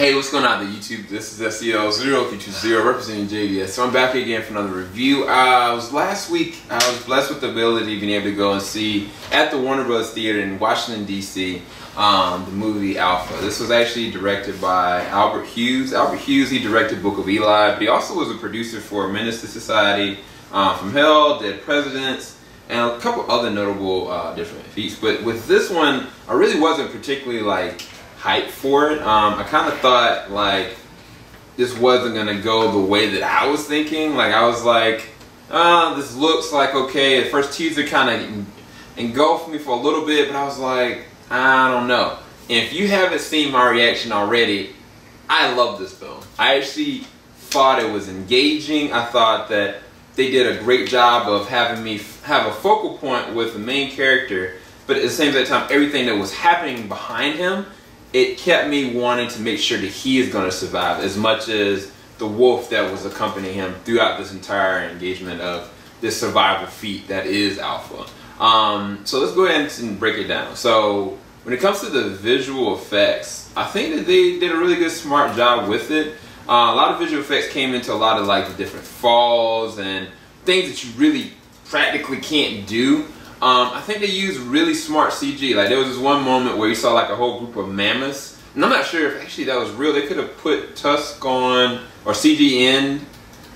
Hey, what's going on YouTube? This is SEO0320 representing JDS. So I'm back again for another review. Last week I was blessed with the ability of being able to go and see at the Warner Bros. Theater in Washington, D.C. The movie Alpha. This was actually directed by Albert Hughes. Albert Hughes, he directed Book of Eli, but he also was a producer for Menace to Society, From Hell, Dead Presidents, and a couple other notable different feats. But with this one, I really wasn't particularly hyped for it. I kind of thought this wasn't gonna go the way that I was thinking. I was like, this looks like okay. The first teaser kind of engulfed me for a little bit, but I was like, I don't know. And if you haven't seen my reaction already, I love this film. I actually thought it was engaging. I thought that they did a great job of having me have a focal point with the main character, but at the same time, everything that was happening behind him, it kept me wanting to make sure that he is going to survive as much as the wolf that was accompanying him throughout this entire engagement of this survival feat that is Alpha. So let's go ahead and break it down. So when it comes to the visual effects, I think that they did a really good, smart job with it. A lot of visual effects came into a lot of the different falls and things that you really practically can't do. I think they used really smart CG. There was this one moment where you saw a whole group of mammoths, and I'm not sure if actually that was real. They could have put tusk on or CG in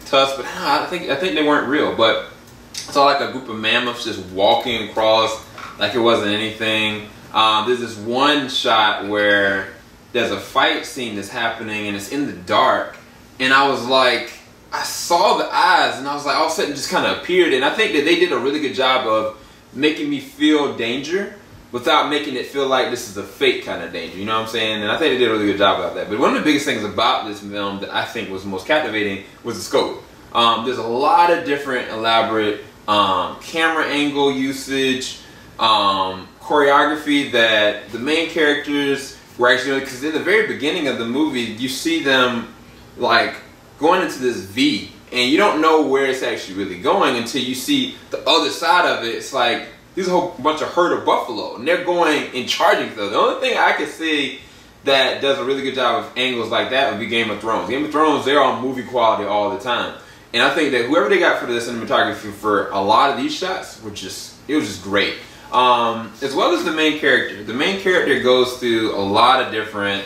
tusk, but I think they weren't real. But I saw a group of mammoths just walking across like it wasn't anything. There's this one shot where there's a fight scene that's happening and it's in the dark, and I was like, I saw the eyes, and I was like, all of a sudden just kind of appeared, and I think that they did a really good job of making me feel danger without making it feel like this is a fake kind of danger, you know what I'm saying? And I think they did a really good job about that. But one of the biggest things about this film that I think was most captivating was the scope. There's a lot of different elaborate camera angle usage, choreography that the main characters were actually, because in the very beginning of the movie, you see them going into this V, and you don't know where it's actually really going until you see the other side of it. It's like there's a whole bunch of herd of buffalo, and they're going and charging through. The only thing I could see that does a really good job of angles like that would be Game of Thrones. Game of Thrones, they're on movie quality all the time, and I think that whoever they got for the cinematography for a lot of these shots were it was just great. As well as the main character. The main character goes through a lot of different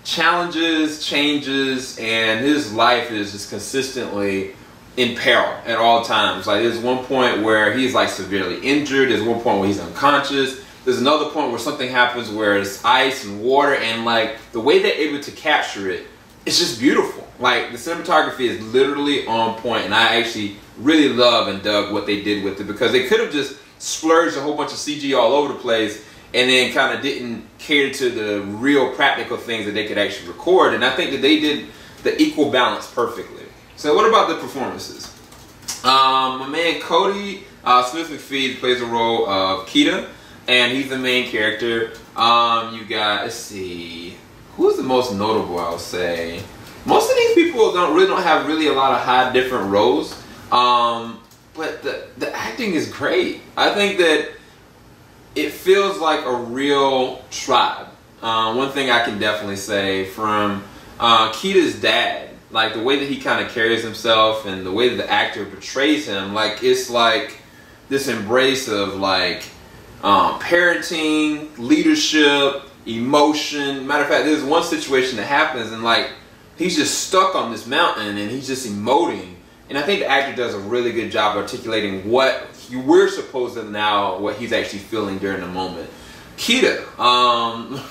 challenges, changes, and his life is just consistently in peril at all times. There's one point where he's severely injured. There's one point where he's unconscious. There's another point where something happens where it's ice and water, and the way they're able to capture it, it's just beautiful. The cinematography is literally on point, and I actually really love and dug what they did with it, because they could have just splurged a whole bunch of CG all over the place and then kind of didn't cater to the real practical things that they could actually record. And I think that they did the equal balance perfectly. So what about the performances? My man Cody Smit-McPhee plays the role of Kita, and he's the main character. You got, let's see, who's the most notable? I would say most of these people don't have really a lot of high different roles, but the acting is great. I think that it feels like a real tribe. One thing I can definitely say from Kita's dad, the way that he kind of carries himself and the way that the actor portrays him, it's this embrace of parenting, leadership, emotion. Matter of fact, there's one situation that happens and he's just stuck on this mountain and he's just emoting. And I think the actor does a really good job articulating what we're supposed to now, what he's actually feeling during the moment. Kita,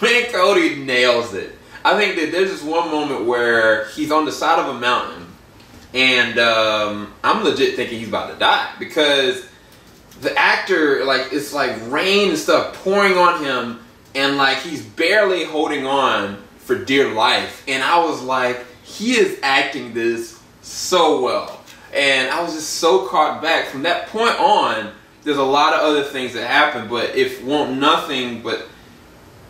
man, Cody nails it. I think that there's this one moment where he's on the side of a mountain, and I'm legit thinking he's about to die, because the actor, it's rain and stuff pouring on him, and he's barely holding on for dear life. And I was like, he is acting this so well. And I was just so caught back. From that point on, there's a lot of other things that happen, but if want nothing but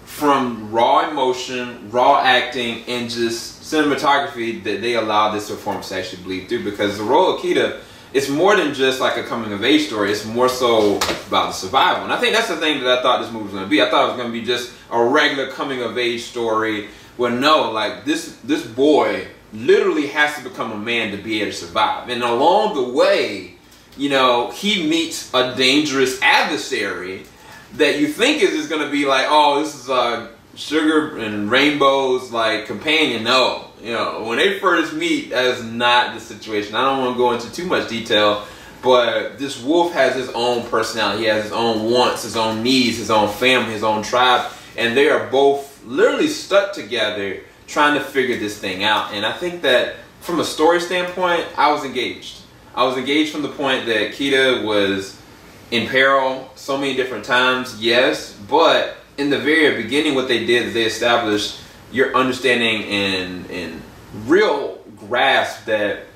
from raw emotion, raw acting, and just cinematography that they allowed this performance to actually bleed through. Because the role of Kita, it's more than just a coming of age story. It's more so about the survival. And I think that's the thing that I thought this movie was going to be. I thought it was going to be just a regular coming of age story Well, no, like this boy literally has to become a man to be able to survive. And along the way, you know, he meets a dangerous adversary that you think is just going to be like, oh, this is sugar and rainbows, like, companion. No, you know, when they first meet, that is not the situation. I don't want to go into too much detail, but this wolf has his own personality. He has his own wants, his own needs, his own family, his own tribe, and they are both literally stuck together trying to figure this thing out. And I think that from a story standpoint, I was engaged. I was engaged from the point that Kita was in peril so many different times, yes, but in the very beginning, what they did is they established your understanding and real grasp that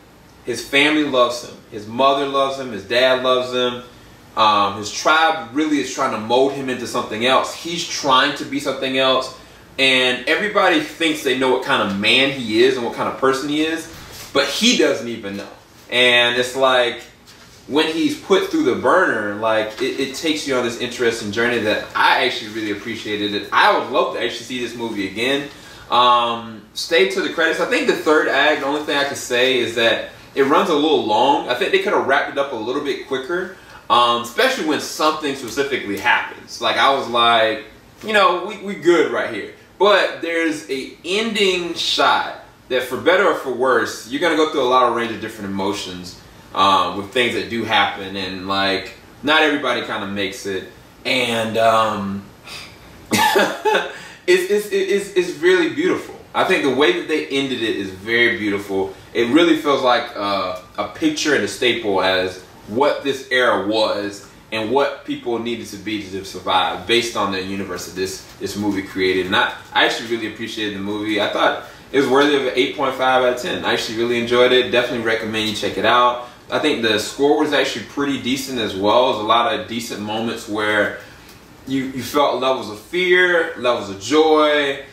his family loves him, his mother loves him, his dad loves him, his tribe really is trying to mold him into something else. He's trying to be something else, and everybody thinks they know what kind of man he is and what kind of person he is, but he doesn't even know. And it's like, when he's put through the burner, like, it takes you on this interesting journey that I actually really appreciated it. I would love to actually see this movie again. Stay to the credits. I think the third act, the only thing I can say is that it runs a little long. I think they could have wrapped it up a little bit quicker, especially when something specifically happens. Like, I was like, you know, we good right here. But there's a ending shot that, for better or for worse, you're going to go through a lot of range of different emotions with things that do happen, and like, not everybody kind of makes it, and it's really beautiful. I think the way that they ended it is very beautiful. It really feels like a picture and a staple as what this era was and what people needed to be to survive based on the universe that this movie created. And I actually really appreciated the movie. I thought it was worthy of an 8.5 out of 10. I actually really enjoyed it. Definitely recommend you check it out. I think the score was actually pretty decent as well. There's a lot of decent moments where you felt levels of fear, levels of joy,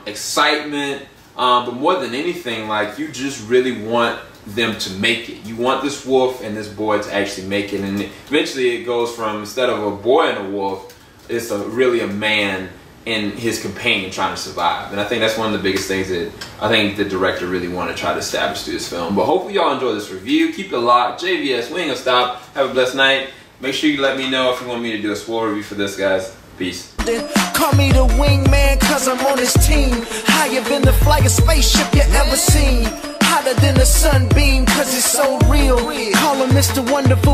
excitement, but more than anything, like, you just really want them to make it. You want this wolf and this boy to actually make it, and eventually it goes from, instead of a boy and a wolf, it's really a man and his companion trying to survive. And I think that's one of the biggest things that I think the director really wanted to try to establish through this film. But hopefully y'all enjoy this review. Keep it locked. JVS, we ain't gonna stop. Have a blessed night. Make sure you let me know if you want me to do a spoiler review for this, guys. Peace. Call me the wingman, cause I'm on his team. Higher than the flyest spaceship you ever seen. Hotter than the sunbeam, cause it's so real. Call him Mr. Wonderful.